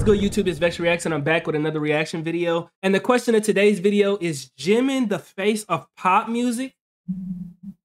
good, YouTube? It's Vex Reacts, and I'm back with another reaction video. And the question of today's video is Jimin the face of pop music?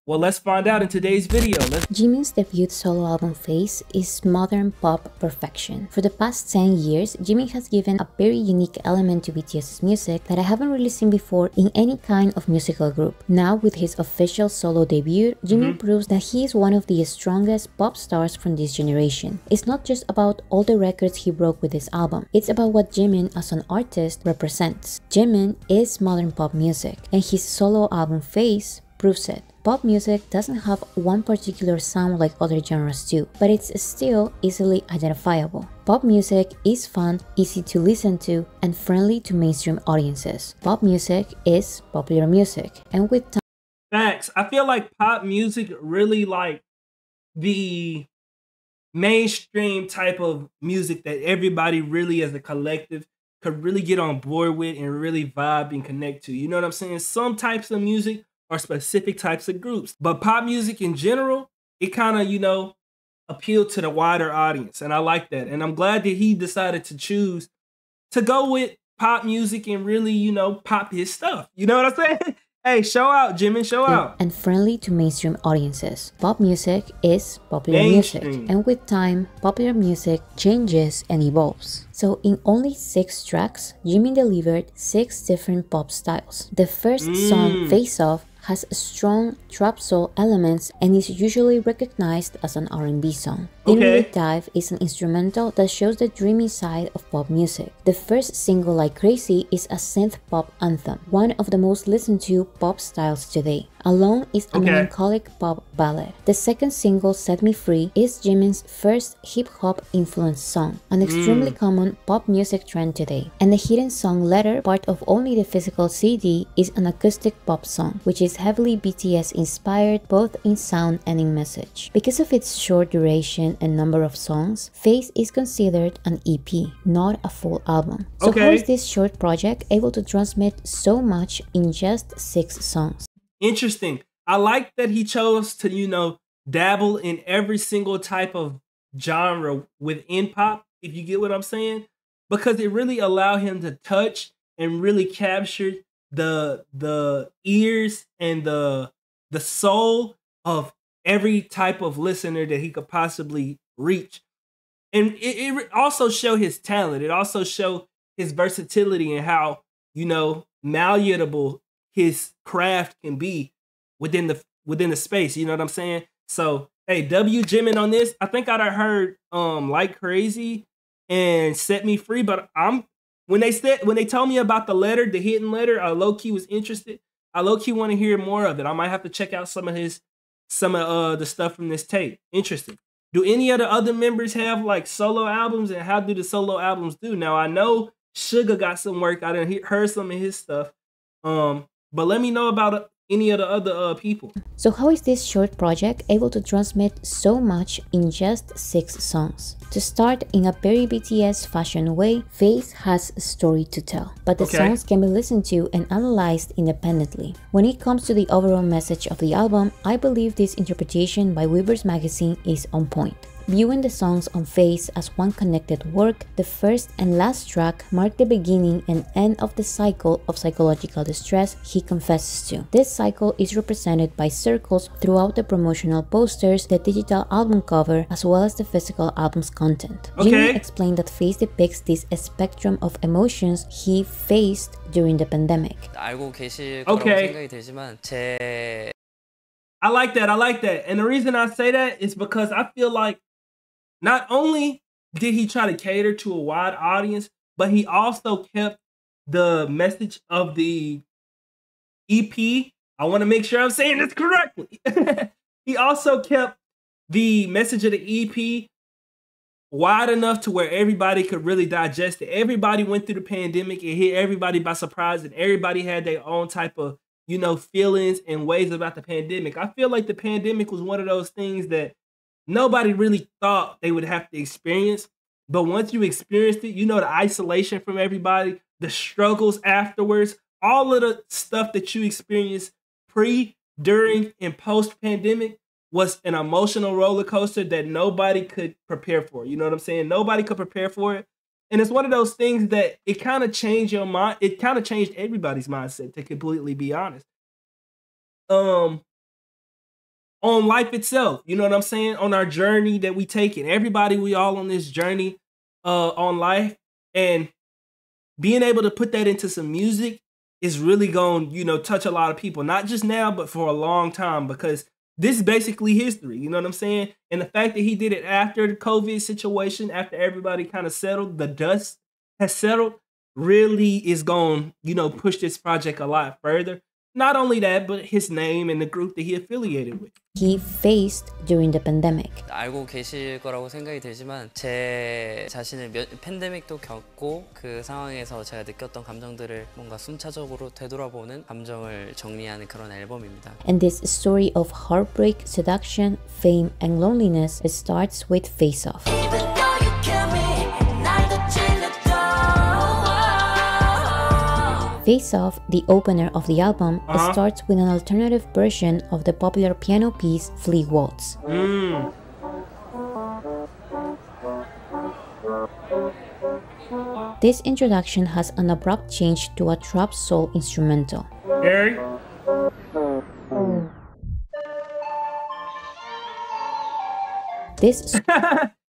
Well, let's find out in today's video. Jimin's debut solo album Face is modern pop perfection. For the past 10 years, Jimin has given a very unique element to BTS's music that I haven't really seen before in any kind of musical group. Now, with his official solo debut, Jimin proves that he is one of the strongest pop stars from this generation. It's not just about all the records he broke with this album, it's about what Jimin as an artist represents. Jimin is modern pop music, and his solo album Face proves it. Pop music doesn't have one particular sound like other genres do, but it's still easily identifiable. Pop music is fun, easy to listen to, and friendly to mainstream audiences. Pop music is popular music, and with time... Facts. I feel like pop music really like the mainstream type of music that everybody really as a collective could really get on board with and really vibe and connect to. You know what I'm saying? Some types of music or specific types of groups. But pop music in general, it kind of, you know, appealed to the wider audience. And I like that. And I'm glad that he decided to choose to go with pop music and really, you know, pop his stuff. You know what I'm saying? Hey, show out, Jimin, show out. And friendly to mainstream audiences. Pop music is popular music. And with time, popular music changes and evolves. So in only 6 tracks, Jimin delivered 6 different pop styles. The first song, Face Off, has strong trap soul elements and is usually recognized as an R&B song. Infinite Dive is an instrumental that shows the dreamy side of pop music. The first single, Like Crazy, is a synth pop anthem, one of the most listened to pop styles today. Alone is a melancholic pop ballad. The second single, Set Me Free, is Jimin's first hip-hop influenced song, an extremely common pop music trend today. And the hidden song Letter, part of only the physical CD, is an acoustic pop song, which is heavily BTS inspired both in sound and in message. Because of its short duration and number of songs, Face is considered an EP, not a full album. So how is this short project able to transmit so much in just 6 songs? Interesting. I like that he chose to, you know, dabble in every single type of genre within pop, if you get what I'm saying, because it really allowed him to touch and really capture the ears and the soul of every type of listener that he could possibly reach. And it also showed his talent. It also showed his versatility and how, you know, malleable his craft can be within the space. You know what I'm saying? So hey, W Jimin on this. I think I heard Like Crazy and Set Me Free, but when they told me about the letter, the hidden letter, I low-key was interested. I low-key want to hear more of it. I might have to check out some of the stuff from this tape. Interesting. Do any of the other members have like solo albums, and how do the solo albums do? Now I know Suga got some work. I done heard some of his stuff. But let me know about any of the other people. So how is this short project able to transmit so much in just 6 songs? To start, in a very BTS fashion way, Face has a story to tell, but the songs can be listened to and analyzed independently. When it comes to the overall message of the album, I believe this interpretation by Weavers magazine is on point. Viewing the songs on Face as one connected work, the first and last track mark the beginning and end of the cycle of psychological distress he confesses to. This cycle is represented by circles throughout the promotional posters, the digital album cover, as well as the physical album's content. Jimin explained that Face depicts this spectrum of emotions he faced during the pandemic. I like that. And the reason I say that is because I feel like not only did he try to cater to a wide audience, but he also kept the message of the EP. I want to make sure I'm saying this correctly. He also kept the message of the EP wide enough to where everybody could really digest it. Everybody went through the pandemic. It hit everybody by surprise, and everybody had their own type of, you know, feelings and ways about the pandemic. I feel like the pandemic was one of those things that nobody really thought they would have to experience. But once you experienced it, you know, the isolation from everybody, the struggles afterwards, all of the stuff that you experienced pre, during, and post-pandemic was an emotional roller coaster that nobody could prepare for. You know what I'm saying? Nobody could prepare for it. And it's one of those things that it kind of changed your mind. It kind of changed everybody's mindset, to completely be honest. On life itself, you know what I'm saying? On our journey that we take it. Everybody, we all on this journey on life. And being able to put that into some music is really going to, you know, touch a lot of people. Not just now, but for a long time, because this is basically history. You know what I'm saying? And the fact that he did it after the COVID situation, after everybody kind of settled, the dust has settled, really is going to, you know, push this project a lot further. Not only that, but his name and the group that he affiliated with. He faced during the pandemic. 알고 계실 거라고 생각이 들지만 제 자신을 팬데믹도 겪고 그 상황에서 제가 느꼈던 감정들을 뭔가 순차적으로 되돌아보는 감정을 정리하는 그런 앨범입니다. And this story of heartbreak, seduction, fame, and loneliness starts with Face Off. Face Off, the opener of the album, starts with an alternative version of the popular piano piece Flea Waltz. This introduction has an abrupt change to a trap soul instrumental. Gary? This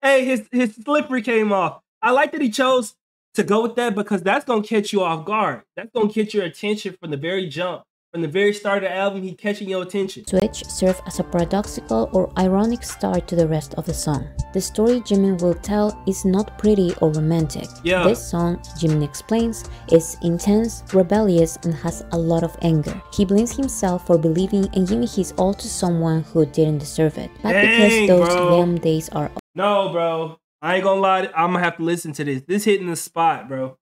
Hey, his slippery came off. I like that he chose to go with that, because that's going to catch you off guard. That's going to get your attention from the very jump. From the very start of the album, he catching your attention. switch serves as a paradoxical or ironic start to the rest of the song. The story Jimin will tell is not pretty or romantic. Yeah. This song, Jimin explains, is intense, rebellious, and has a lot of anger. He blames himself for believing and giving his all to someone who didn't deserve it. But Dang, because those bro. damn days are No, bro. I ain't gonna lie. I'm gonna have to listen to this. This hitting the spot, bro.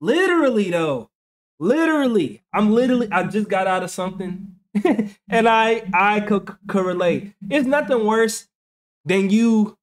Literally, though. Literally. I just got out of something. And I could relate. It's nothing worse than you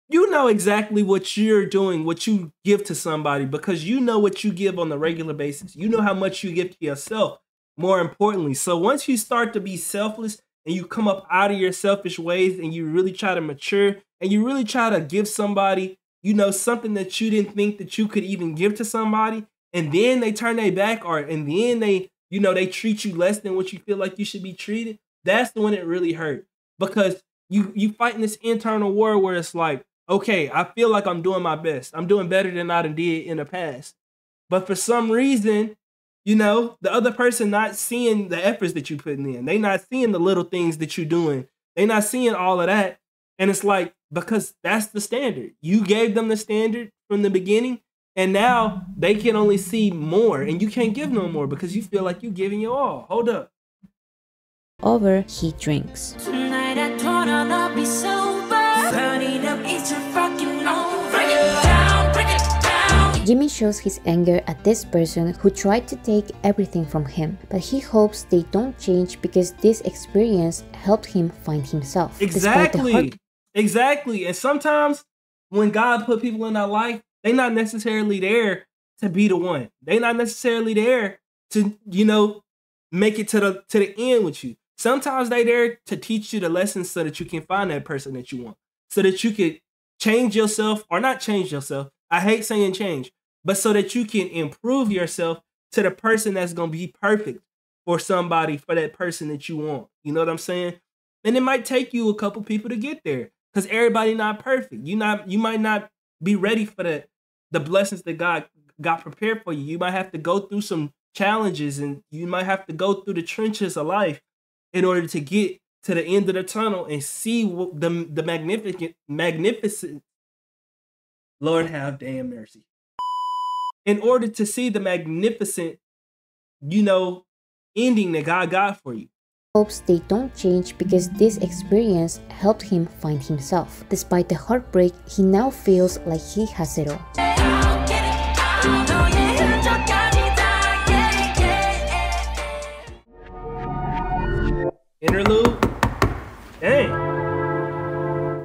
know exactly what you're doing, what you give to somebody, because you know what you give on a regular basis. You know how much you give to yourself, more importantly. So once you start to be selfless and you come up out of your selfish ways and you really try to mature and you really try to give somebody, you know, something that you didn't think that you could even give to somebody, and then they turn their back, and then they, you know, they treat you less than what you feel like you should be treated, that's the one that really hurt. Because you fighting this internal war where it's like, okay, I feel like I'm doing my best. I'm doing better than I did in the past. But for some reason, you know, the other person not seeing the efforts that you're putting in. They not seeing the little things that you're doing. They not seeing all of that. And it's like, because that's the standard. You gave them the standard from the beginning, and now they can only see more, and you can't give no more because you feel like you're giving your all. Hold up. over, he drinks. Tonight I thought I'll be sober. Burning up, it's your fucking over. Break it down, break it down. Jimin shows his anger at this person who tried to take everything from him, but he hopes they don't change because this experience helped him find himself. Exactly. And sometimes when God put people in our life, they're not necessarily there to be the one. They're not necessarily there to, make it to the end with you. Sometimes they're there to teach you the lessons so that you can find that person that you want. So that you can change yourself, or not change yourself. I hate saying change, but so that you can improve yourself to the person that's going to be perfect for somebody, for that person that you want. You know what I'm saying? And it might take you a couple people to get there, because everybody not perfect. You might not be ready for the blessings that God got prepared for you. You might have to go through some challenges, and you might have to go through the trenches of life in order to get to the end of the tunnel and see what the magnificent, Lord have damn mercy. In order to see the magnificent, ending that God got for you. Hopes they don't change because this experience helped him find himself. Despite the heartbreak, he now feels like he has it all. Interlude? Dang.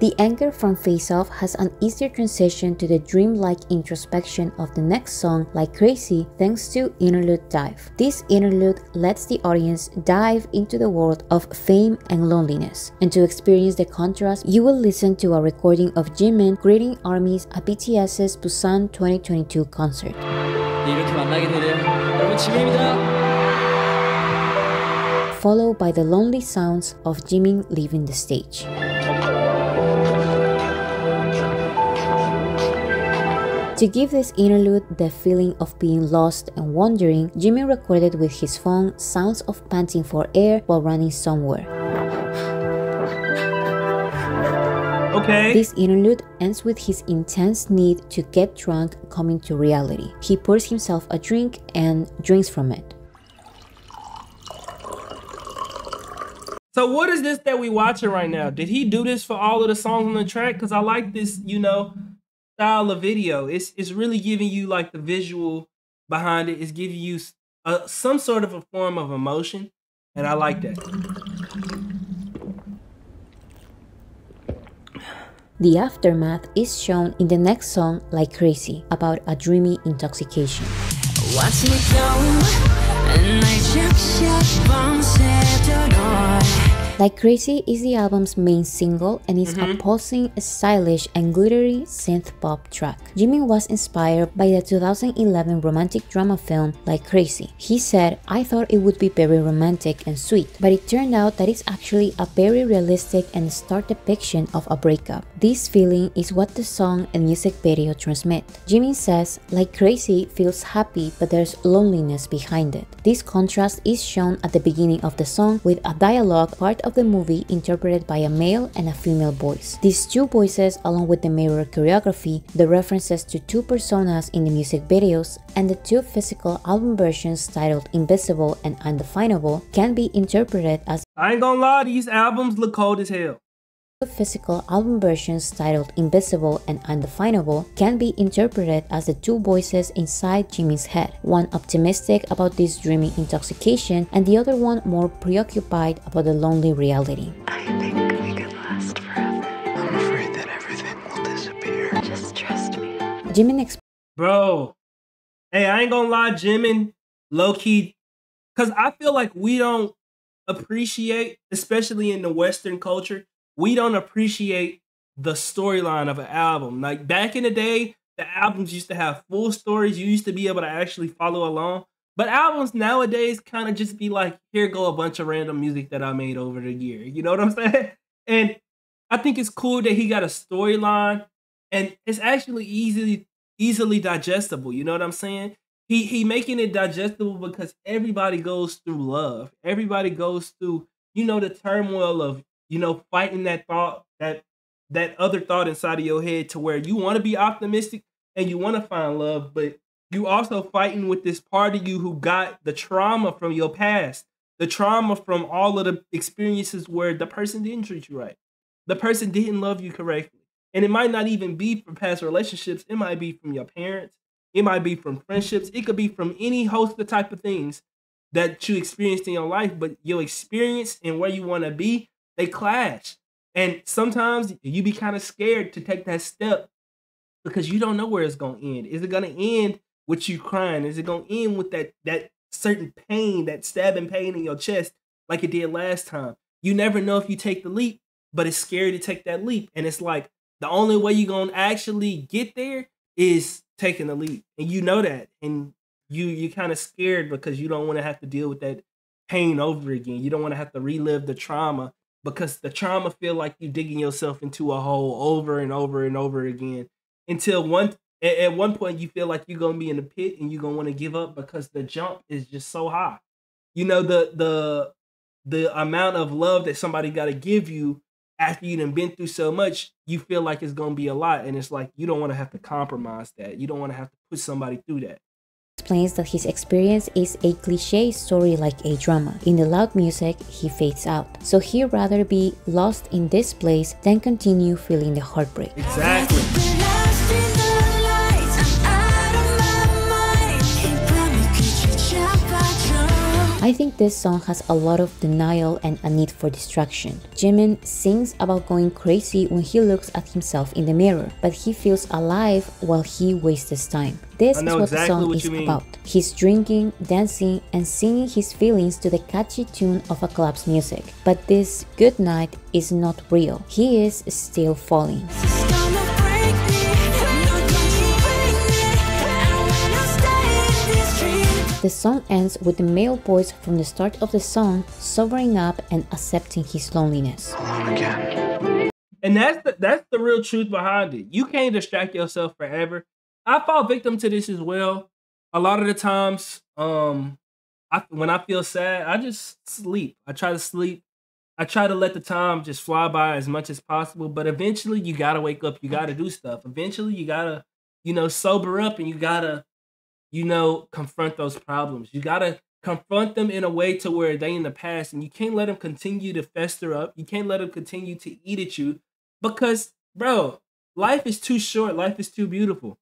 The anger from Face Off has an easier transition to the dreamlike introspection of the next song, Like Crazy, thanks to Interlude Dive. This interlude lets the audience dive into the world of fame and loneliness. And to experience the contrast, you will listen to a recording of Jimin greeting armies at BTS's Busan 2022 concert. 이렇게 만나게 되네요. 여러분 지민입니다. Followed by the lonely sounds of Jimin leaving the stage. To give this interlude the feeling of being lost and wandering, Jimin recorded with his phone sounds of panting for air while running somewhere. Okay. This interlude ends with his intense need to get drunk coming to reality. He pours himself a drink and drinks from it. So what is this that we watching right now? Did he do this for all of the songs on the track? Because I like this, style of video. It's really giving you like the visual behind it. It's giving you some sort of a form of emotion, and I like that. The aftermath is shown in the next song, Like Crazy, about a dreamy intoxication. Watch me go, and I Like Crazy is the album's main single and is a pulsing, stylish, and glittery synth-pop track. Jimin was inspired by the 2011 romantic drama film Like Crazy. He said, "I thought it would be very romantic and sweet, but it turned out that it's actually a very realistic and stark depiction of a breakup. This feeling is what the song and music video transmit." Jimin says, "Like Crazy feels happy, but there's loneliness behind it." This contrast is shown at the beginning of the song with a dialogue part of the movie interpreted by a male and a female voice. These two voices, along with the mirror choreography, the references to two personas in the music videos, and the two physical album versions titled Invisible and Undefinable, can be interpreted as I ain't gonna lie, these albums look cold as hell. physical album versions titled Invisible and Undefinable can be interpreted as the two voices inside Jimin's head, one optimistic about this dreamy intoxication and the other one more preoccupied about the lonely reality. I think we could last forever. I'm afraid that everything will disappear. Just trust me. Jimin Bro, hey, I ain't gonna lie, Jimin, low-key, because I feel like we don't appreciate, especially in the Western culture, we don't appreciate the storyline of an album. Like back in the day, the albums used to have full stories. You used to be able to actually follow along. But albums nowadays kind of just be like, here go a bunch of random music that I made over the year. You know what I'm saying? And I think it's cool that he got a storyline and it's actually easily digestible. You know what I'm saying? He making it digestible because everybody goes through love. Everybody goes through, the turmoil of, fighting that thought, that other thought inside of your head to where you want to be optimistic and you want to find love, but you also fighting with this part of you who got the trauma from your past, the trauma from all of the experiences where the person didn't treat you right. The person didn't love you correctly. And it might not even be from past relationships. It might be from your parents. It might be from friendships. It could be from any host of type of things that you experienced in your life, but your experience and where you want to be, they clash. And sometimes you be kind of scared to take that step because you don't know where it's going to end. Is it going to end with you crying? Is it going to end with that certain pain, that stabbing pain in your chest like it did last time? You never know if you take the leap, but it's scary to take that leap. And it's like the only way you're going to actually get there is taking the leap. And you know that. And you're kind of scared because you don't want to have to deal with that pain over again. You don't want to have to relive the trauma because the trauma feel like you're digging yourself into a hole over and over and over again until at one point you feel like you're going to be in the pit and you're going to want to give up because the jump is just so high. The amount of love that somebody got to give you after you done been through so much, you feel like it's going to be a lot. And it's like, you don't want to have to compromise that. You don't want to have to put somebody through that. Explains that his experience is a cliche story like a drama. In the loud music, he fades out. So he'd rather be lost in this place than continue feeling the heartbreak. Exactly. I think this song has a lot of denial and a need for distraction. Jimin sings about going crazy when he looks at himself in the mirror, but he feels alive while he wastes his time. This is what the song is about. He's drinking, dancing, and singing his feelings to the catchy tune of a club's music. But this good night is not real. He is still falling. The song ends with the male voice from the start of the song sobering up and accepting his loneliness. Alone again. And that's the real truth behind it. You can't distract yourself forever. I fall victim to this as well. A lot of the times, when I feel sad, I just sleep. I try to sleep. I try to let the time just fly by as much as possible. But eventually, you gotta wake up. You gotta do stuff. Eventually, you gotta, sober up, and you gotta, confront those problems. You gotta confront them in a way to where they in the past, and you can't let them continue to fester up. You can't let them continue to eat at you because, bro, life is too short. Life is too beautiful.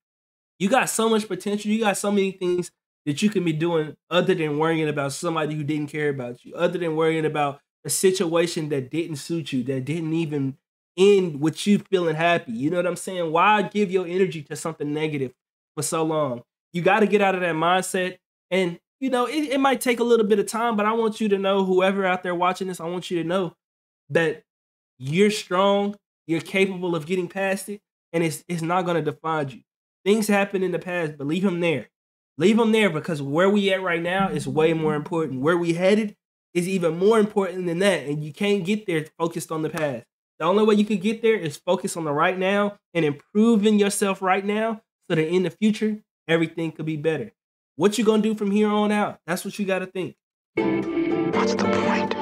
You got so much potential. You got so many things that you can be doing other than worrying about somebody who didn't care about you, other than worrying about a situation that didn't suit you, that didn't even end with you feeling happy. You know what I'm saying? Why give your energy to something negative for so long? You got to get out of that mindset. And, it might take a little bit of time, but I want you to know, whoever out there watching this, I want you to know that you're strong, you're capable of getting past it, and it's not going to define you. Things happen in the past, but leave them there. Leave them there because where we at right now is way more important. Where we headed is even more important than that, and you can't get there focused on the past. The only way you can get there is focus on the right now and improving yourself right now so that in the future, everything could be better. What you gonna do from here on out? That's what you gotta think. What's the point?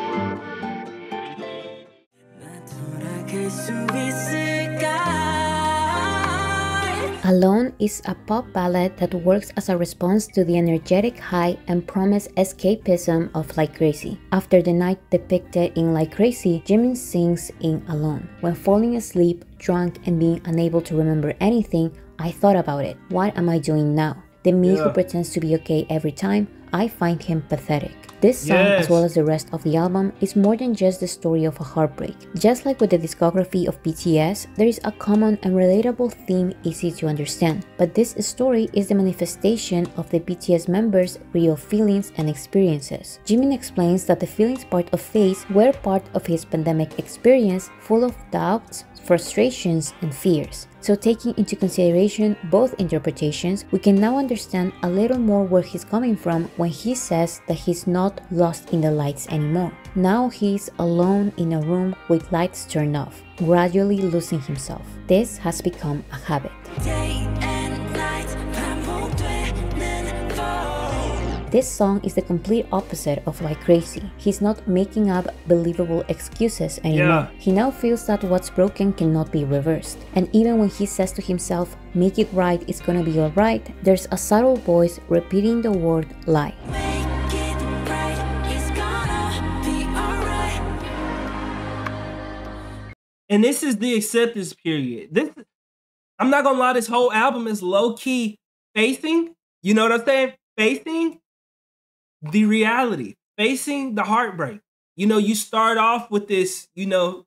Alone is a pop ballad that works as a response to the energetic high and promised escapism of Like Crazy. After the night depicted in Like Crazy, Jimin sings in Alone. When falling asleep, drunk, and being unable to remember anything, I thought about it. What am I doing now? The me who pretends to be okay every time, I find him pathetic. This song, as well as the rest of the album, is more than just the story of a heartbreak. Just like with the discography of BTS, there is a common and relatable theme easy to understand. But this story is the manifestation of the BTS members' real feelings and experiences. Jimin explains that the feelings part of Phase were part of his pandemic experience, full of doubts, frustrations, and fears. So taking into consideration both interpretations, we can now understand a little more where he's coming from when he says that he's not lost in the lights anymore. Now he's alone in a room with lights turned off, gradually losing himself. This has become a habit. This song is the complete opposite of Like Crazy. He's not making up believable excuses anymore. He now feels that what's broken cannot be reversed. And even when he says to himself, make it right, it's gonna be alright, there's a subtle voice repeating the word lie. And this is the acceptance period. I'm not gonna lie, this whole album is low-key facing, you know what I'm saying? Facing the reality, facing the heartbreak. You start off with this,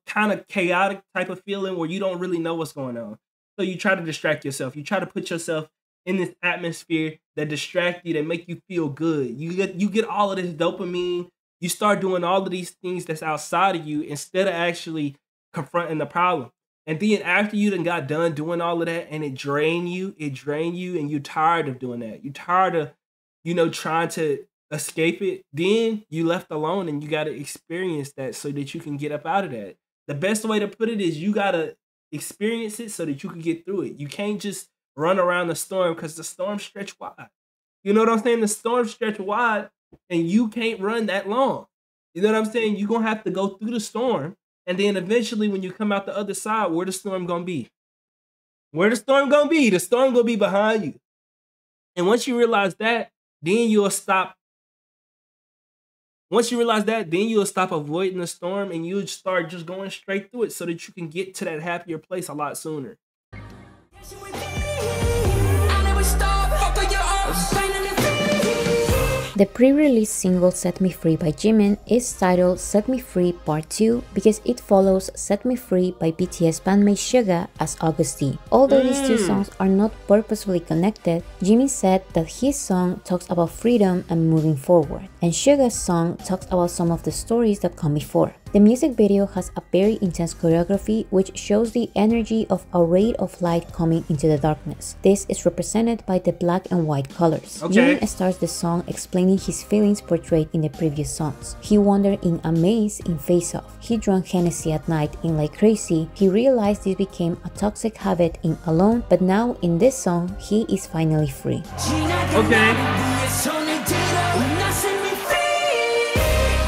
kind of chaotic type of feeling where you don't really know what's going on. So you try to distract yourself. You try to put yourself in this atmosphere that distract you, that make you feel good. You get all of this dopamine. You start doing all of these things that's outside of you instead of actually confronting the problem. And then after you done got done doing all of that and it drained you, and you're tired of doing that. You're tired of, trying to escape it, then you left alone and you got to experience that so that you can get up out of that. The best way to put it is you got to experience it so that you can get through it. You can't just run around the storm because the storm stretch wide. You know what I'm saying? The storm stretch wide and you can't run that long. You know what I'm saying? You're going to have to go through the storm, and then eventually when you come out the other side, where the storm going to be? Where the storm going to be? The storm going to be behind you. And once you realize that, then you'll stop. Once you realize that, then you'll stop avoiding the storm and you'll start just going straight through it so that you can get to that happier place a lot sooner. The The pre-release single Set Me Free by Jimin is titled Set Me Free Part 2 because it follows Set Me Free by BTS bandmate Suga as August D. Although these two songs are not purposefully connected, Jimin said that his song talks about freedom and moving forward, and Suga's song talks about some of the stories that come before. The music video has a very intense choreography which shows the energy of a ray of light coming into the darkness. This is represented by the black and white colors. Jimin starts the song explaining his feelings portrayed in the previous songs. He wandered in a maze in Face Off. He drank Hennessy at night in Like Crazy. He realized this became a toxic habit in Alone, but now in this song, he is finally free.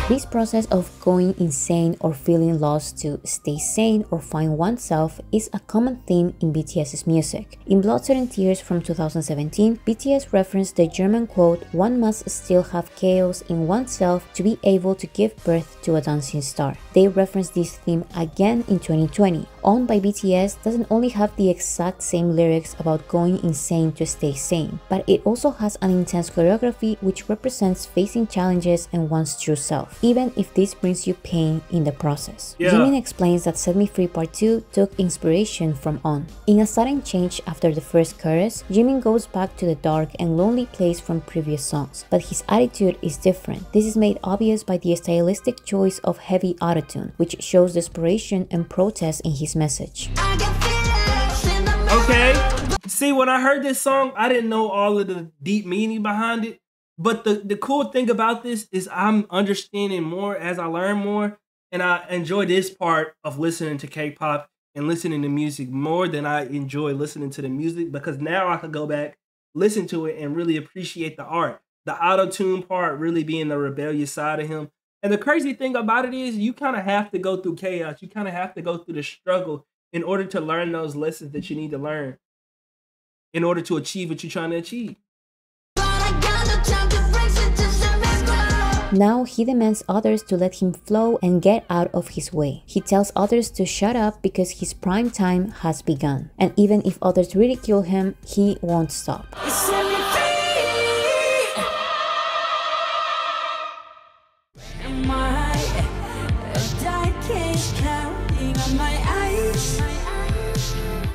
This process of going insane or feeling lost to stay sane or find oneself is a common theme in BTS's music. In Blood, Sweat and Tears from 2017, BTS referenced the German quote, "One must still have chaos in oneself to be able to give birth to a dancing star." They referenced this theme again in 2020. Owned by BTS doesn't only have the exact same lyrics about going insane to stay sane, but it also has an intense choreography which represents facing challenges and one's true self, even if this brings you pain in the process. Jimin explains that Set Me Free Part 2 took inspiration from On. In a sudden change after the first chorus, Jimin goes back to the dark and lonely place from previous songs, but his attitude is different. This is made obvious by the stylistic choice of heavy autotune, which shows desperation and protest in his message. Okay. See, when I heard this song, I didn't know all of the deep meaning behind it. But the cool thing about this is I'm understanding more as I learn more. And I enjoy this part of listening to K-pop and listening to music more than I enjoy listening to the music, because now I can go back, listen to it, and really appreciate the art. The auto-tune part really being the rebellious side of him. And the crazy thing about it is you kind of have to go through chaos. You kind of have to go through the struggle in order to learn those lessons that you need to learn in order to achieve what you're trying to achieve. Now he demands others to let him flow and get out of his way. He tells others to shut up because his prime time has begun. And even if others ridicule him, he won't stop.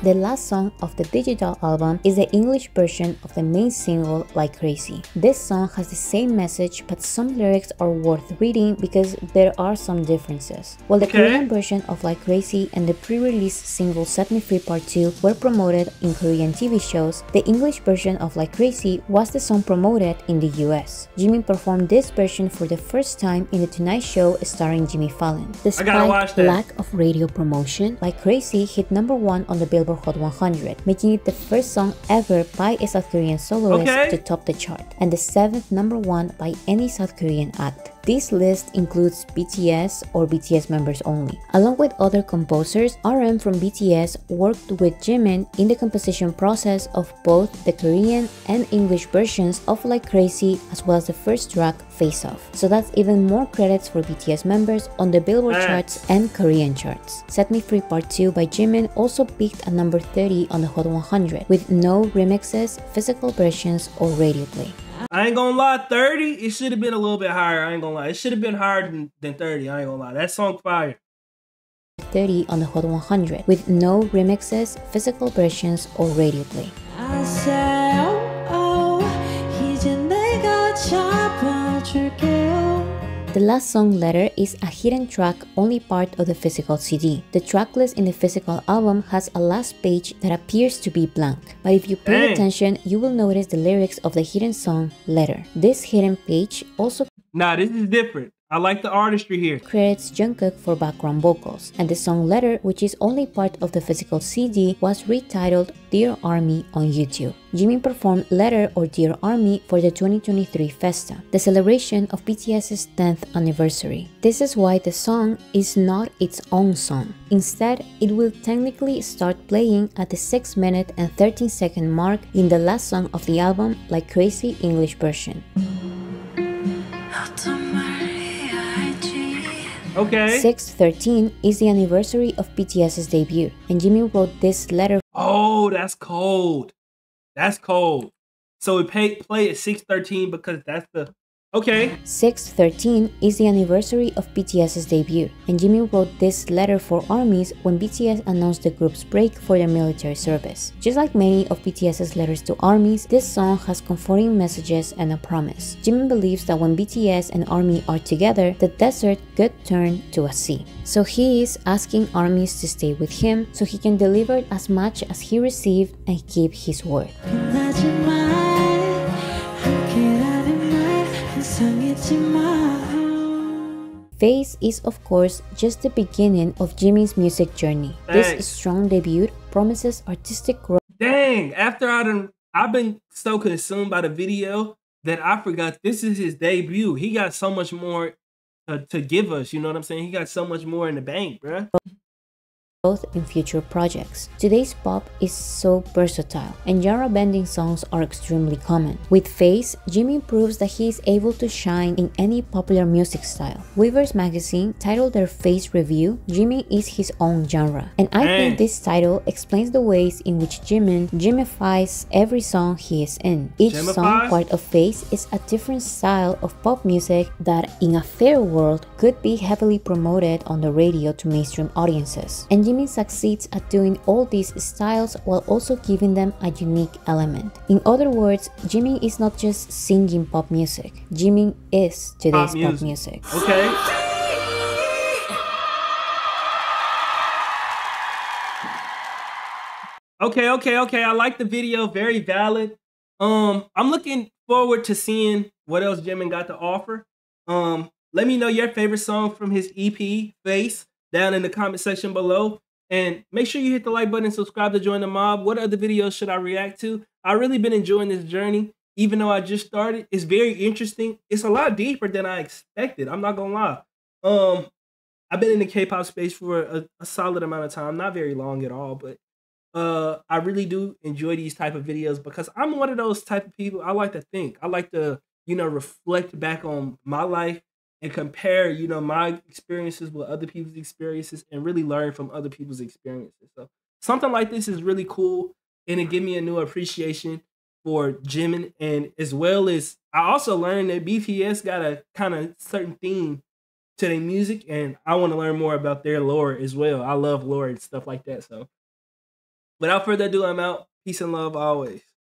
The last song of the digital album is the English version of the main single Like Crazy. This song has the same message, but some lyrics are worth reading because there are some differences. While the Korean version of Like Crazy and the pre-release single Set Me Free Part 2 were promoted in Korean TV shows, the English version of Like Crazy was the song promoted in the US. Jimin performed this version for the first time in The Tonight Show starring Jimmy Fallon. Despite lack of radio promotion, Like Crazy hit #1 on the Billboard Hot 100, making it the first song ever by a South Korean soloist to top the chart, and the 7th #1 by any South Korean act. This list includes BTS or BTS members only. Along with other composers, RM from BTS worked with Jimin in the composition process of both the Korean and English versions of Like Crazy, as well as the first track, Face Off. So that's even more credits for BTS members on the Billboard charts and Korean charts. Set Me Free Part 2 by Jimin also peaked at number 30 on the Hot 100, with no remixes, physical versions, or radio play. I ain't gonna lie, 30, it should have been a little bit higher. I ain't gonna lie. It should have been higher than 30. I ain't gonna lie. That song fire. 30 on the Hot 100, with no remixes, physical versions, or radio play. I say, The last song, Letter, is a hidden track only part of the physical CD. The tracklist in the physical album has a last page that appears to be blank, but if you pay attention, you will notice the lyrics of the hidden song, Letter. This hidden page also this is different. I like the artistry here. Credits Jungkook for background vocals, and the song Letter, which is only part of the physical CD, was retitled Dear Army on YouTube. Jimin performed Letter or Dear Army for the 2023 Festa, the celebration of BTS's 10th anniversary. This is why the song is not its own song. Instead, it will technically start playing at the 6-minute and 13-second mark in the last song of the album, Like Crazy English version. Okay. 6/13 is the anniversary of BTS's debut, and Jimin wrote this letter. Oh, that's cold. That's cold. So we play at 6/13 because that's the Okay. 6/13 is the anniversary of BTS's debut, and Jimin wrote this letter for ARMYs when BTS announced the group's break for their military service. Just like many of BTS's letters to ARMYs, this song has comforting messages and a promise. Jimin believes that when BTS and ARMY are together, the desert could turn to a sea. So he is asking ARMYs to stay with him so he can deliver as much as he received and keep his word. Face is of course just the beginning of Jimin's music journey. This strong debut promises artistic growth. Dang, after I've been so consumed by the video that I forgot this is his debut. He got so much more to give us, you know what I'm saying? He got so much more in the bank, bruh. Both in future projects. Today's pop is so versatile, and genre-bending songs are extremely common. With Face, Jimin proves that he is able to shine in any popular music style. Weavers magazine titled their Face review, Jimin is his own genre, and I think this title explains the ways in which Jimin Jimifies every song he is in. Each song part of Face is a different style of pop music that, in a fair world, could be heavily promoted on the radio to mainstream audiences. And Jimin succeeds at doing all these styles while also giving them a unique element. In other words, Jimin is not just singing pop music. Jimin is today's pop music. Okay. Okay. I like the video. Very valid. I'm looking forward to seeing what else Jimin got to offer. Let me know your favorite song from his EP, Face, down in the comment section below. And make sure you hit the like button and subscribe to join the mob. What other videos should I react to? I've really been enjoying this journey, even though I just started. It's very interesting. It's a lot deeper than I expected. I'm not gonna lie. I've been in the K-pop space for a solid amount of time, not very long at all, but I really do enjoy these type of videos because I'm one of those type of people. I like to think. I like to, reflect back on my life and compare, my experiences with other people's experiences and really learn from other people's experiences. So something like this is really cool, and it give me a new appreciation for Jimin, and as well as I also learned that BTS got a kind of certain theme to their music, and I want to learn more about their lore as well. I love lore and stuff like that. So without further ado, I'm out. Peace and love always.